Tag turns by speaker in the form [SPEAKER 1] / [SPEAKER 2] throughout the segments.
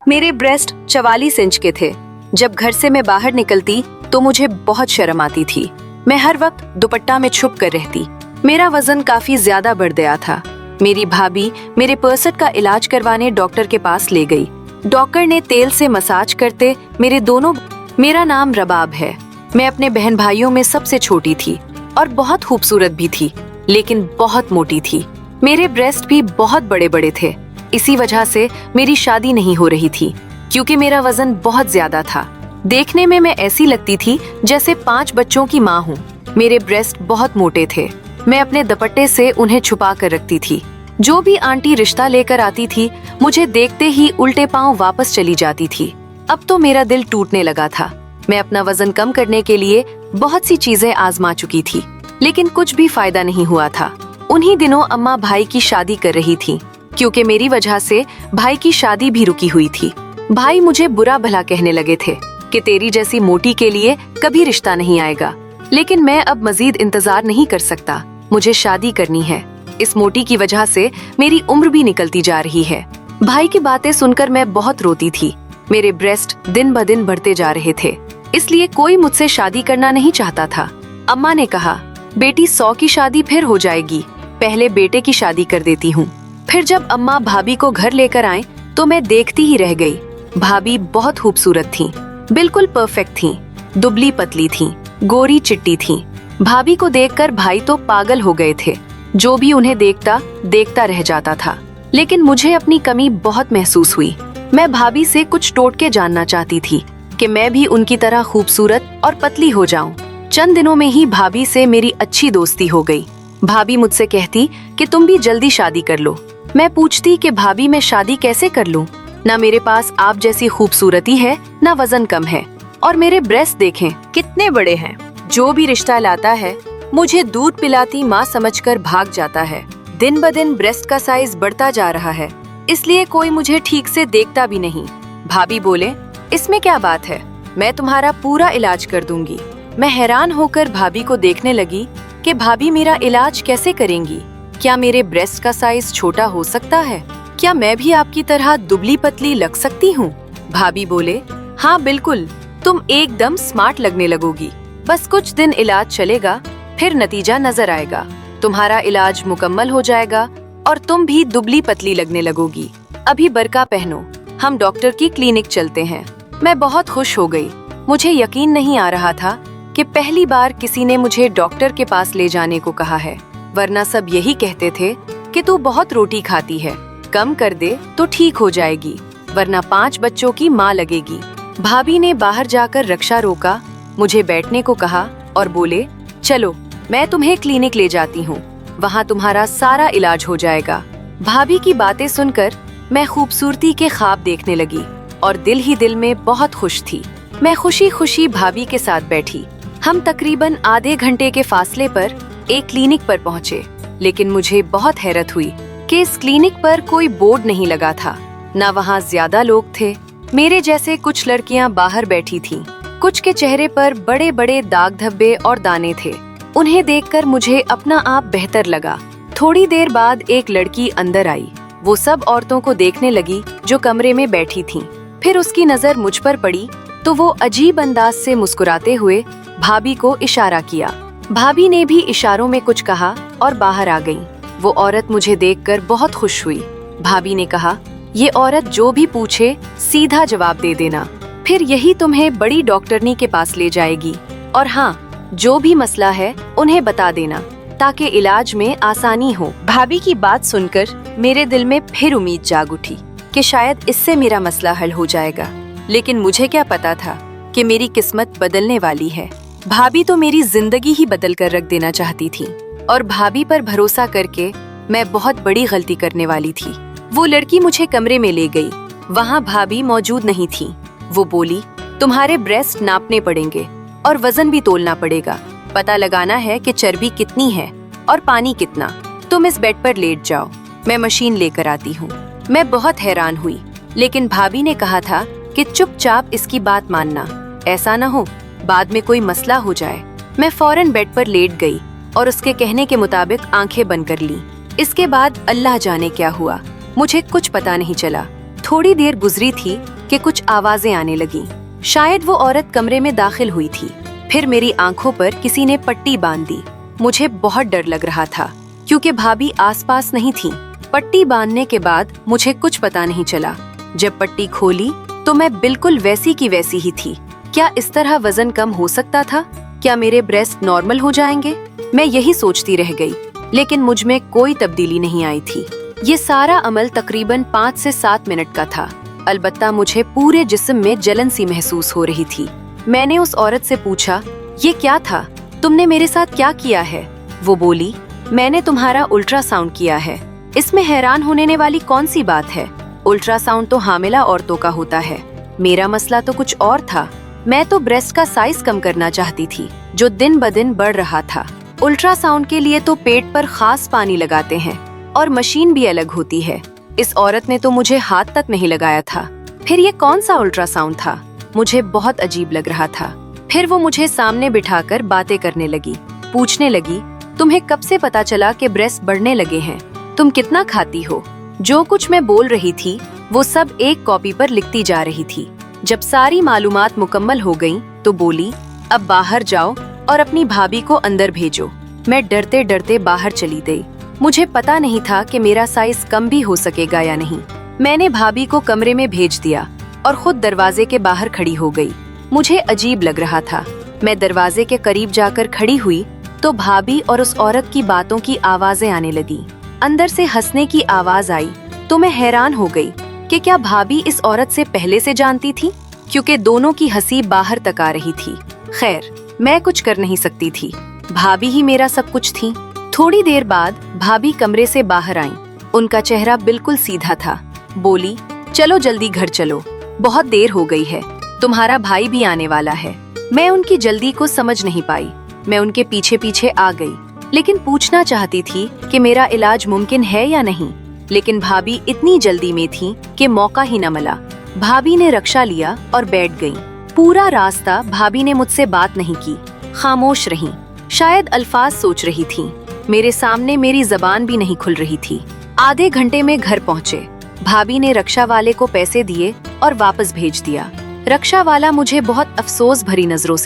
[SPEAKER 1] मेरे breast 44 inch के थे। जब घर से मैं बाहर निकलती तो मुझे बहुत शर्म आती थी। मैं हर वक्त दुपट्टा में छुप कर रहती। मेरा वजन काफी ज्यादा बढ़ गया था। मेरी भाभी मेरे पर्सट का इलाज करवाने डॉक्टर के पास ले गई। डॉक्टर ने तेल से मसाज करते मेरा नाम रबाब है। मैं अपने बहन भाइयों में सबसे छोटी थी और बहुत खूबसूरत भी थी, लेकिन बहुत मोटी थी। मेरे ब्रेस्ट भी बहुत बड़े बड़े थे। इसी वजह से मेरी शादी नहीं हो रही थी, क्योंकि मेरा वजन बहुत ज्यादा था। देखने में मैं ऐसी लगती थी जैसे 5 बच्चों की माँ हूँ। मेरे ब्रेस्ट बहुत मोटे थे। मैं अपने दुपट्टे से उन्हें छुपा कर रखती थी। जो भी आंटी रिश्ता लेकर आती थी, मुझे देखते ही उल्टे पांव वापस चली जाती थी। अब तो मेरा दिल टूटने लगा था। मैं अपना वजन कम करने के लिए बहुत सी चीजें आजमा चुकी थी, लेकिन कुछ भी फायदा नहीं हुआ था। उन्हीं दिनों अम्मा भाई की शादी कर रही थी, क्योंकि मेरी वजह से भाई की शादी भी रुकी हुई थी। भाई मुझे बुरा भला कहने लगे थे कि तेरी जैसी मोटी के लिए कभी रिश्ता नहीं आएगा। लेकिन मैं अब मजीद इंतजार नहीं कर सकता। मुझे शादी करनी है। इस मोटी की वजह से मेरी उम्र भी निकलती जा रही है। भाई की बातें सुनकर मैं बहुत रोती थी। मेरे ब्रेस्ट दिन ब दिन बढ़ते जा रहे थे, इसलिए कोई मुझसे शादी करना नहीं चाहता था। अम्मा ने कहा, बेटी 100 की शादी फिर हो जाएगी, पहले बेटे की शादी कर देती हूँ। फिर जब अम्मा भाभी को घर लेकर आए तो मैं देखती ही रह गई। भाभी बहुत खूबसूरत थी, बिल्कुल परफेक्ट थी, दुबली पतली थी, गोरी चिट्टी थी। भाभी को देखकर भाई तो पागल हो गए थे। जो भी उन्हें देखता रह जाता था। लेकिन मुझे अपनी कमी बहुत महसूस हुई। मैं भाभी से कुछ टोटके जानना चाहती थी कि मैं भी उनकी तरह खूबसूरत और पतली हो जाऊं। चंद दिनों में ही भाभी से मेरी अच्छी दोस्ती हो गई। भाभी मुझसे कहती कि तुम भी जल्दी शादी कर लो। मैं पूछती कि भाभी मैं शादी कैसे कर लूं? ना मेरे पास आप जैसी खूबसूरती है, ना वजन कम है, और मेरे ब्रेस्ट देखें कितने बड़े हैं। जो भी रिश्ता लाता है मुझे दूध पिलाती माँ समझकर भाग जाता है। दिन ब दिन ब्रेस्ट का साइज बढ़ता जा रहा है, इसलिए कोई मुझे ठीक से देखता भी नहीं। भाभी बोले, इसमें क्या बात है, मैं तुम्हारा पूरा इलाज कर दूंगी। मैं हैरान होकर भाभी को देखने लगी कि भाभी मेरा इलाज कैसे करेंगी? क्या मेरे ब्रेस्ट का साइज छोटा हो सकता है? क्या मैं भी आपकी तरह दुबली पतली लग सकती हूँ? भाभी बोले, हाँ बिल्कुल, तुम एकदम स्मार्ट लगने लगोगी। बस कुछ दिन इलाज चलेगा, फिर नतीजा नजर आएगा। तुम्हारा इलाज मुकम्मल हो जाएगा और तुम भी दुबली पतली लगने लगोगी। अभी बरका पहनो, हम डॉक्टर की क्लिनिक चलते हैं। मैं बहुत खुश हो गई। मुझे यकीन नहीं आ रहा था कि पहली बार किसी ने मुझे डॉक्टर के पास ले जाने को कहा है, वरना सब यही कहते थे कि तू बहुत रोटी खाती है, कम कर दे तो ठीक हो जाएगी, वरना 5 बच्चों की माँ लगेगी। भाभी ने बाहर जाकर रक्षा रोका, मुझे बैठने को कहा और बोले, चलो मैं तुम्हें क्लिनिक ले जाती हूँ, वहाँ तुम्हारा सारा इलाज हो जाएगा। भाभी की बातें सुनकर मैं खूबसूरती के ख्वाब देखने लगी और दिल ही दिल में बहुत खुश थी। मैं खुशी खुशी भाभी के साथ बैठी। हम तकरीबन आधे घंटे के फासले पर एक क्लिनिक पर पहुँचे, लेकिन मुझे बहुत हैरत हुई कि इस क्लिनिक पर कोई बोर्ड नहीं लगा था, न वहाँ ज्यादा लोग थे। मेरे जैसे कुछ लड़कियाँ बाहर बैठी थीं। कुछ के चेहरे पर बड़े बड़े दाग धब्बे और दाने थे। उन्हें देखकर मुझे अपना आप बेहतर लगा। थोड़ी देर बाद एक लड़की अंदर आई। वो सब औरतों को देखने लगी जो कमरे में बैठी थीं। फिर उसकी नजर मुझ पर पड़ी तो वो अजीब अंदाज से मुस्कुराते हुए भाभी को इशारा किया। भाभी ने भी इशारों में कुछ कहा और बाहर आ गई। वो औरत मुझे देखकर बहुत खुश हुई। भाभी ने कहा, ये औरत जो भी पूछे सीधा जवाब दे देना, फिर यही तुम्हें बड़ी डॉक्टरनी के पास ले जाएगी। और हाँ, जो भी मसला है उन्हें बता देना, ताकि इलाज में आसानी हो। भाभी की बात सुनकर मेरे दिल में फिर उम्मीद जाग उठी कि शायद इससे मेरा मसला हल हो जाएगा। लेकिन मुझे क्या पता था कि मेरी किस्मत बदलने वाली है। भाभी तो मेरी जिंदगी ही बदल कर रख देना चाहती थी, और भाभी पर भरोसा करके मैं बहुत बड़ी गलती करने वाली थी। वो लड़की मुझे कमरे में ले गई। वहाँ भाभी मौजूद नहीं थी। वो बोली, तुम्हारे ब्रेस्ट नापने पड़ेंगे और वजन भी तोलना पड़ेगा। पता लगाना है कि चर्बी कितनी है और पानी कितना। तुम इस बेड पर लेट जाओ, मैं मशीन लेकर आती हूँ। मैं बहुत हैरान हुई, लेकिन भाभी ने कहा था कि चुपचाप इसकी बात मानना, ऐसा न हो बाद में कोई मसला हो जाए। मैं फौरन बेड पर लेट गई और उसके कहने के मुताबिक आंखें बंद कर ली। इसके बाद अल्लाह जाने क्या हुआ, मुझे कुछ पता नहीं चला। थोड़ी देर गुजरी थी कि कुछ आवाजें आने लगी। शायद वो औरत कमरे में दाखिल हुई थी। फिर मेरी आंखों पर किसी ने पट्टी बांध दी। मुझे बहुत डर लग रहा था क्योंकि भाभी आसपास नहीं थी। पट्टी बांधने के बाद मुझे कुछ पता नहीं चला। जब पट्टी खोली तो मैं बिल्कुल वैसी की वैसी ही थी। क्या इस तरह वजन कम हो सकता था? क्या मेरे ब्रेस्ट नॉर्मल हो जाएंगे? मैं यही सोचती रह गई, लेकिन मुझ में कोई तब्दीली नहीं आई थी। ये सारा अमल तकरीबन 5 से 7 मिनट का था। अलबत्ता मुझे पूरे जिस्म में जलन सी महसूस हो रही थी। मैंने उस औरत से पूछा, ये क्या था? तुमने मेरे साथ क्या किया है? वो बोली, मैंने तुम्हारा अल्ट्रासाउंड किया है। इसमें हैरान होने वाली कौन सी बात है? अल्ट्रासाउंड तो हामिला औरतों का होता है। मेरा मसला तो कुछ और था। मैं तो ब्रेस्ट का साइज कम करना चाहती थी, जो दिन ब दिन बढ़ रहा था। अल्ट्रासाउंड के लिए तो पेट पर खास पानी लगाते हैं और मशीन भी अलग होती है। इस औरत ने तो मुझे हाथ तक नहीं लगाया था। फिर ये कौन सा अल्ट्रासाउंड था? मुझे बहुत अजीब लग रहा था। फिर वो मुझे सामने बिठाकर बातें करने लगी। पूछने लगी, तुम्हें कब से पता चला कि ब्रेस्ट बढ़ने लगे हैं? तुम कितना खाती हो? जो कुछ मैं बोल रही थी वो सब एक कॉपी पर लिखती जा रही थी। जब सारी मालूमात मुकम्मल हो गईं, तो बोली, अब बाहर जाओ और अपनी भाभी को अंदर भेजो। मैं डरते डरते बाहर चली गई। मुझे पता नहीं था कि मेरा साइज कम भी हो सकेगा या नहीं। मैंने भाभी को कमरे में भेज दिया और खुद दरवाजे के बाहर खड़ी हो गई। मुझे अजीब लग रहा था। मैं दरवाजे के करीब जाकर खड़ी हुई तो भाभी और उस औरत की बातों की आवाजें आने लगी। अंदर से हंसने की आवाज आई तो मैं हैरान हो गई कि क्या भाभी इस औरत से पहले से जानती थी, क्योंकि दोनों की हंसी बाहर तक आ रही थी। खैर, मैं कुछ कर नहीं सकती थी। भाभी ही मेरा सब कुछ थी। थोड़ी देर बाद भाभी कमरे से बाहर आईं। उनका चेहरा बिल्कुल सीधा था। बोली, चलो जल्दी घर चलो, बहुत देर हो गई है, तुम्हारा भाई भी आने वाला है। मैं उनकी जल्दी को समझ नहीं पाई। मैं उनके पीछे पीछे आ गई, लेकिन पूछना चाहती थी कि मेरा इलाज मुमकिन है या नहीं। लेकिन भाभी इतनी जल्दी में थी कि मौका ही न मिला। भाभी ने रक्षा लिया और बैठ गई। पूरा रास्ता भाभी ने मुझसे बात नहीं की, खामोश रही। शायद अल्फाज सोच रही थी। मेरे सामने मेरी जबान भी नहीं खुल रही थी। आधे घंटे में घर पहुँचे। भाभी ने रक्षा वाले को पैसे दिए और वापस भेज दिया। रक्षा वाला मुझे बहुत अफसोस भरी नजरों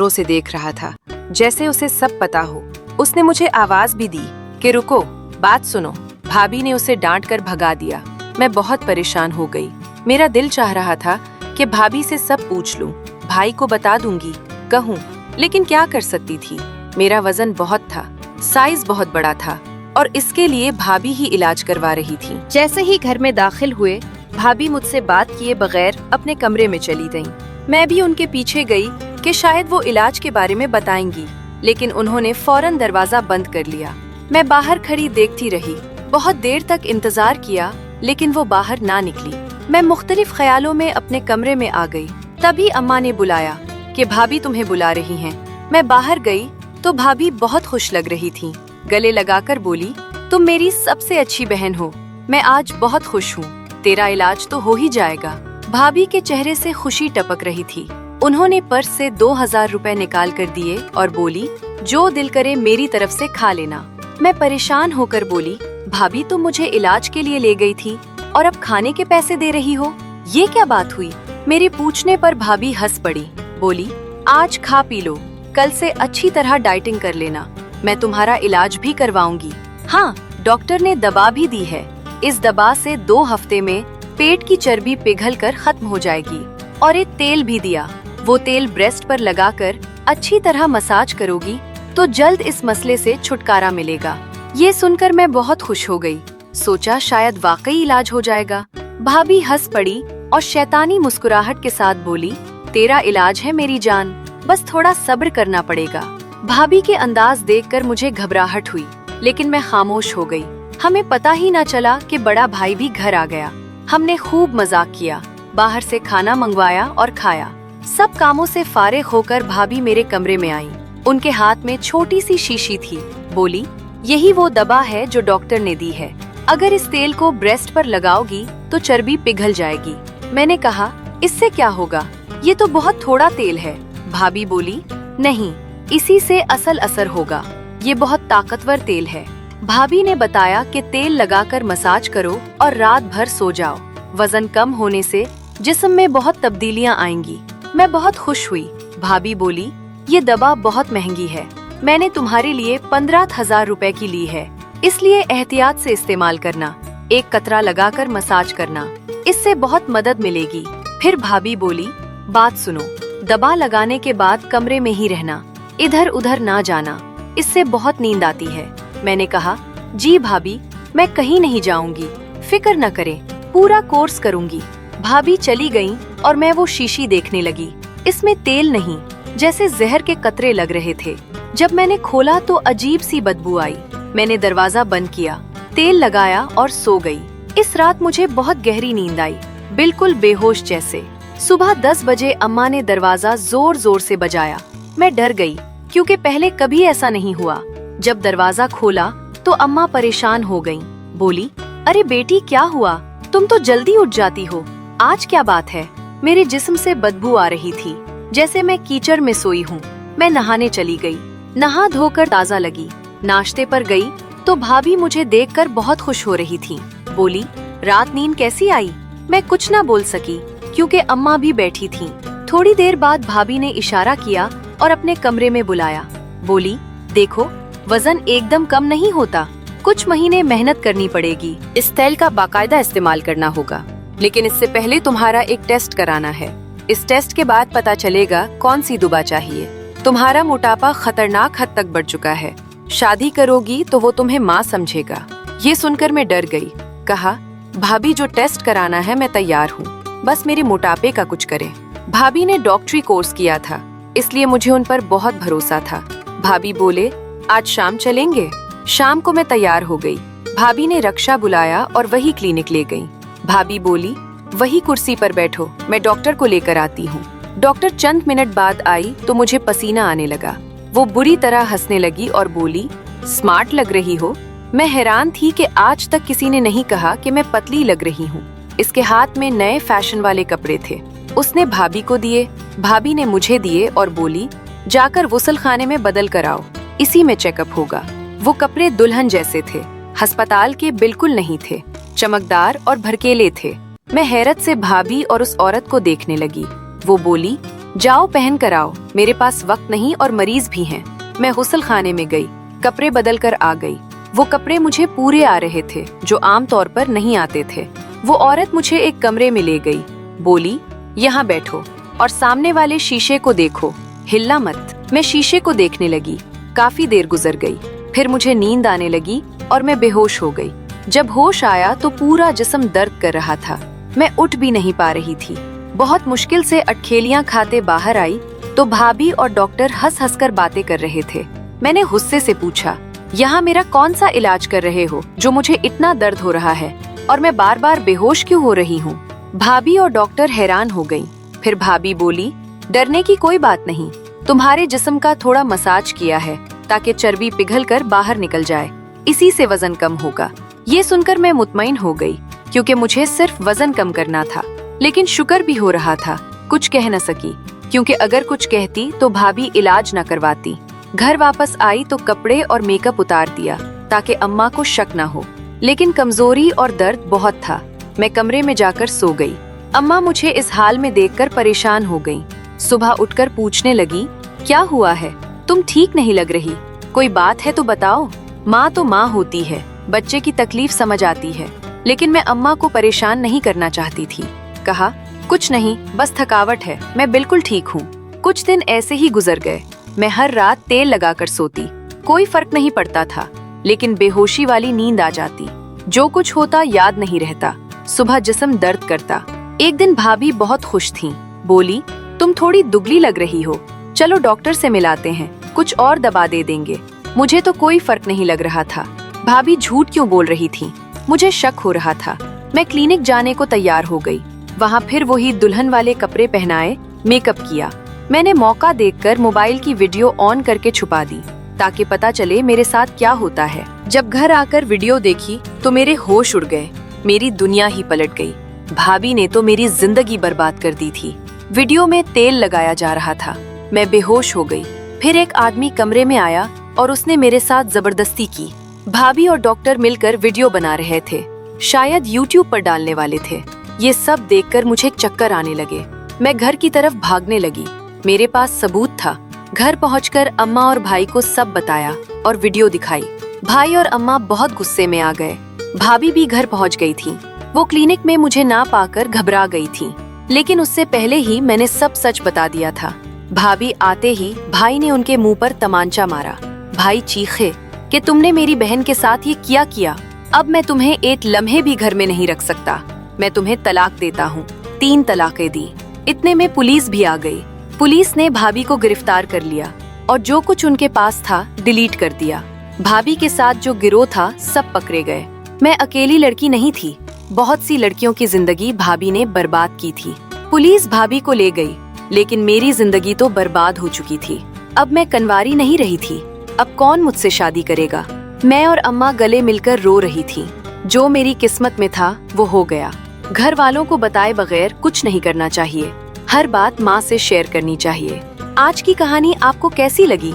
[SPEAKER 1] से देख रहा था, जैसे उसे सब पता हो। उसने मुझे आवाज भी दी कि रुको, बात सुनो। भाभी ने उसे डांट कर भगा दिया। मैं बहुत परेशान हो गई। मेरा दिल चाह रहा था कि भाभी से सब पूछ लूं, भाई को बता दूंगी, कहूं, लेकिन क्या कर सकती थी? मेरा वजन बहुत था, साइज बहुत बड़ा था और इसके लिए भाभी ही इलाज करवा रही थी। जैसे ही घर में दाखिल हुए, भाभी मुझसे बात किए बगैर अपने कमरे में चली गईं। मैं भी उनके पीछे गई कि शायद वो इलाज के बारे में बताएंगी, लेकिन उन्होंने फौरन दरवाजा बंद कर लिया। मैं बाहर खड़ी देखती रही। बहुत देर तक इंतजार किया, लेकिन वो बाहर ना निकली। मैं मुख्तलिफ ख्यालों में अपने कमरे में आ गई। तभी अम्मा ने बुलाया कि भाभी तुम्हें बुला रही हैं। मैं बाहर गई तो भाभी बहुत खुश लग रही थी। गले लगाकर बोली, तुम मेरी सबसे अच्छी बहन हो। मैं आज बहुत खुश हूँ। तेरा इलाज तो हो ही जाएगा। भाभी के चेहरे से खुशी टपक रही थी। उन्होंने पर्स से 2000 रुपए निकाल कर दिए और बोली, जो दिल करे मेरी तरफ से खा लेना। मैं परेशान होकर बोली, भाभी तुम मुझे इलाज के लिए ले गई थी और अब खाने के पैसे दे रही हो, ये क्या बात हुई? मेरे पूछने पर भाभी हंस पड़ी। बोली, आज खा पी लो, कल से अच्छी तरह डाइटिंग कर लेना। मैं तुम्हारा इलाज भी करवाऊंगी। हाँ, डॉक्टर ने दवा भी दी है। इस दवा से 2 हफ्ते में पेट की चर्बी पिघलकर खत्म हो जाएगी। और एक तेल भी दिया। वो तेल ब्रेस्ट पर लगाकर अच्छी तरह मसाज करोगी तो जल्द इस मसले से छुटकारा मिलेगा। ये सुनकर मैं बहुत खुश हो गई। सोचा शायद वाकई इलाज हो जाएगा। भाभी हंस पड़ी और शैतानी मुस्कुराहट के साथ बोली, तेरा इलाज है मेरी जान, बस थोड़ा सब्र करना पड़ेगा। भाभी के अंदाज देखकर मुझे घबराहट हुई, लेकिन मैं खामोश हो गई। हमें पता ही न चला कि बड़ा भाई भी घर आ गया। हमने खूब मजाक किया, बाहर से खाना मंगवाया और खाया। सब कामों से फारिग होकर भाभी मेरे कमरे में आई। उनके हाथ में छोटी सी शीशी थी। बोली, यही वो दवा है जो डॉक्टर ने दी है। अगर इस तेल को ब्रेस्ट पर लगाओगी तो चर्बी पिघल जाएगी। मैंने कहा, इससे क्या होगा? ये तो बहुत थोड़ा तेल है। भाभी बोली, नहीं, इसी से असल असर होगा। ये बहुत ताकतवर तेल है। भाभी ने बताया कि तेल लगाकर मसाज करो और रात भर सो जाओ। वजन कम होने से जिस्म में बहुत तब्दीलियां आएंगी। मैं बहुत खुश हुई। भाभी बोली, ये दवा बहुत महंगी है, मैंने तुम्हारे लिए 15,000 रुपए की ली है, इसलिए एहतियात से इस्तेमाल करना। एक कतरा लगाकर मसाज करना, इससे बहुत मदद मिलेगी। फिर भाभी बोली, बात सुनो, दवा लगाने के बाद कमरे में ही रहना, इधर उधर ना जाना, इससे बहुत नींद आती है। मैंने कहा, जी भाभी, मैं कहीं नहीं जाऊंगी, फिक्र न करें, पूरा कोर्स करूंगी। भाभी चली गईं और मैं वो शीशी देखने लगी। इसमें तेल नहीं, जैसे जहर के कतरे लग रहे थे। जब मैंने खोला तो अजीब सी बदबू आई। मैंने दरवाजा बंद किया, तेल लगाया और सो गई। इस रात मुझे बहुत गहरी नींद आई, बिल्कुल बेहोश जैसे। सुबह 10 बजे अम्मा ने दरवाजा जोर जोर से बजाया। मैं डर गई, क्योंकि पहले कभी ऐसा नहीं हुआ। जब दरवाजा खोला तो अम्मा परेशान हो गईं। बोली, अरे बेटी, क्या हुआ? तुम तो जल्दी उठ जाती हो, आज क्या बात है? मेरे जिस्म से बदबू आ रही थी, जैसे मैं कीचड़ में सोई हूँ। मैं नहाने चली गई, नहा धोकर ताज़ा लगी। नाश्ते पर गई तो भाभी मुझे देखकर बहुत खुश हो रही थी। बोली, रात नींद कैसी आई? मैं कुछ ना बोल सकी, क्योंकि अम्मा भी बैठी थीं। थोड़ी देर बाद भाभी ने इशारा किया और अपने कमरे में बुलाया। बोली, देखो, वजन एकदम कम नहीं होता, कुछ महीने मेहनत करनी पड़ेगी। इस तेल का बाकायदा इस्तेमाल करना होगा, लेकिन इससे पहले तुम्हारा एक टेस्ट कराना है। इस टेस्ट के बाद पता चलेगा कौन सी दवा चाहिए। तुम्हारा मोटापा खतरनाक हद तक बढ़ चुका है, शादी करोगी तो वो तुम्हें माँ समझेगा। ये सुनकर मैं डर गई। कहा, भाभी, जो टेस्ट कराना है मैं तैयार हूँ, बस मेरे मोटापे का कुछ करें। भाभी ने डॉक्टरी कोर्स किया था, इसलिए मुझे उन पर बहुत भरोसा था। भाभी बोले, आज शाम चलेंगे? शाम को मैं तैयार हो गई। भाभी ने रक्षा बुलाया और वही क्लिनिक ले गई। भाभी बोली, वही कुर्सी पर बैठो, मैं डॉक्टर को लेकर आती हूँ। डॉक्टर चंद मिनट बाद आई तो मुझे पसीना आने लगा। वो बुरी तरह हंसने लगी और बोली, स्मार्ट लग रही हो। मैं हैरान थी कि आज तक किसी ने नहीं कहा कि मैं पतली लग रही हूँ। इसके हाथ में नए फैशन वाले कपड़े थे। उसने भाभी को दिए, भाभी ने मुझे दिए और बोली, जाकर गुस्ल खाने में बदल कर आओ, इसी में चेकअप होगा। वो कपड़े दुल्हन जैसे थे, अस्पताल के बिल्कुल नहीं थे, चमकदार और भड़कीले थे। मैं हैरत से भाभी और उस औरत को देखने लगी। वो बोली, जाओ पहन कर आओ, मेरे पास वक्त नहीं और मरीज भी हैं। मैं गुस्ल खाने में गई, कपड़े बदल कर आ गई। वो कपड़े मुझे पूरे आ रहे थे, जो आम तौर पर नहीं आते थे। वो औरत मुझे एक कमरे में ले गई। बोली, यहाँ बैठो और सामने वाले शीशे को देखो, हिलना मत। मैं शीशे को देखने लगी। काफी देर गुजर गई, फिर मुझे नींद आने लगी और मैं बेहोश हो गई। जब होश आया तो पूरा जिस्म दर्द कर रहा था। मैं उठ भी नहीं पा रही थी। बहुत मुश्किल से अटखेलियां खाते बाहर आई तो भाभी और डॉक्टर हंस हंस कर बातें कर रहे थे। मैंने गुस्से से पूछा, यहाँ मेरा कौन सा इलाज कर रहे हो जो मुझे इतना दर्द हो रहा है और मैं बार बार बेहोश क्यों हो रही हूँ? भाभी और डॉक्टर हैरान हो गयी। फिर भाभी बोली, डरने की कोई बात नहीं, तुम्हारे जिस्म का थोड़ा मसाज किया है ताकि चर्बी पिघल कर बाहर निकल जाए, इसी से वजन कम होगा। ये सुनकर मैं मुतमईन हो गई, क्योंकि मुझे सिर्फ वजन कम करना था। लेकिन शुक्र भी हो रहा था, कुछ कह न सकी, क्योंकि अगर कुछ कहती तो भाभी इलाज न करवाती। घर वापस आई तो कपड़े और मेकअप उतार दिया ताकि अम्मा को शक न हो, लेकिन कमजोरी और दर्द बहुत था। मैं कमरे में जाकर सो गई। अम्मा मुझे इस हाल में देखकर परेशान हो गईं। सुबह उठकर पूछने लगी, क्या हुआ है? तुम ठीक नहीं लग रही, कोई बात है तो बताओ। माँ तो माँ होती है, बच्चे की तकलीफ समझ आती है, लेकिन मैं अम्मा को परेशान नहीं करना चाहती थी। कहा, कुछ नहीं, बस थकावट है, मैं बिल्कुल ठीक हूँ। कुछ दिन ऐसे ही गुजर गए। मैं हर रात तेल लगाकर सोती, कोई फर्क नहीं पड़ता था, लेकिन बेहोशी वाली नींद आ जाती। जो कुछ होता याद नहीं रहता। सुबह जिस्म दर्द करता। एक दिन भाभी बहुत खुश थीं। बोली, तुम थोड़ी दुबली लग रही हो, चलो डॉक्टर से मिलाते हैं, कुछ और दवा दे देंगे। मुझे तो कोई फर्क नहीं लग रहा था। भाभी झूठ क्यों बोल रही थी? मुझे शक हो रहा था। मैं क्लिनिक जाने को तैयार हो गई। वहाँ फिर वही दुल्हन वाले कपड़े पहनाए, मेकअप किया। मैंने मौका देखकर मोबाइल की वीडियो ऑन करके छुपा दी ताकि पता चले मेरे साथ क्या होता है। जब घर आकर वीडियो देखी तो मेरे होश उड़ गए, मेरी दुनिया ही पलट गई। भाभी ने तो मेरी जिंदगी बर्बाद कर दी थी। वीडियो में तेल लगाया जा रहा था। मैं बेहोश हो गई। फिर एक आदमी कमरे में आया और उसने मेरे साथ जबरदस्ती की। भाभी और डॉक्टर मिलकर वीडियो बना रहे थे, शायद यूट्यूब पर डालने वाले थे। ये सब देखकर मुझे चक्कर आने लगे। मैं घर की तरफ भागने लगी। मेरे पास सबूत था। घर पहुंचकर अम्मा और भाई को सब बताया और वीडियो दिखाई। भाई और अम्मा बहुत गुस्से में आ गए। भाभी भी घर पहुंच गई थी। वो क्लिनिक में मुझे ना पाकर घबरा गई थी, लेकिन उससे पहले ही मैंने सब सच बता दिया था। भाभी आते ही भाई ने उनके मुंह पर तमांचा मारा। भाई चीखे कि तुमने मेरी बहन के साथ ये क्या किया। अब मैं तुम्हें एक लम्हे भी घर में नहीं रख सकता। मैं तुम्हें तलाक देता हूँ। 3 तलाकें दी। इतने में पुलिस भी आ गई। पुलिस ने भाभी को गिरफ्तार कर लिया और जो कुछ उनके पास था डिलीट कर दिया। भाभी के साथ जो गिरोह था सब पकड़े गए। मैं अकेली लड़की नहीं थी, बहुत सी लड़कियों की जिंदगी भाभी ने बर्बाद की थी। पुलिस भाभी को ले गई, लेकिन मेरी जिंदगी तो बर्बाद हो चुकी थी। अब मैं कन्वारी नहीं रही थी। अब कौन मुझसे शादी करेगा। मैं और अम्मा गले मिलकर रो रही थी। जो मेरी किस्मत में था वो हो गया। घर वालों को बताए बगैर कुछ नहीं करना चाहिए। हर बात माँ से शेयर करनी चाहिए। आज की कहानी आपको कैसी लगी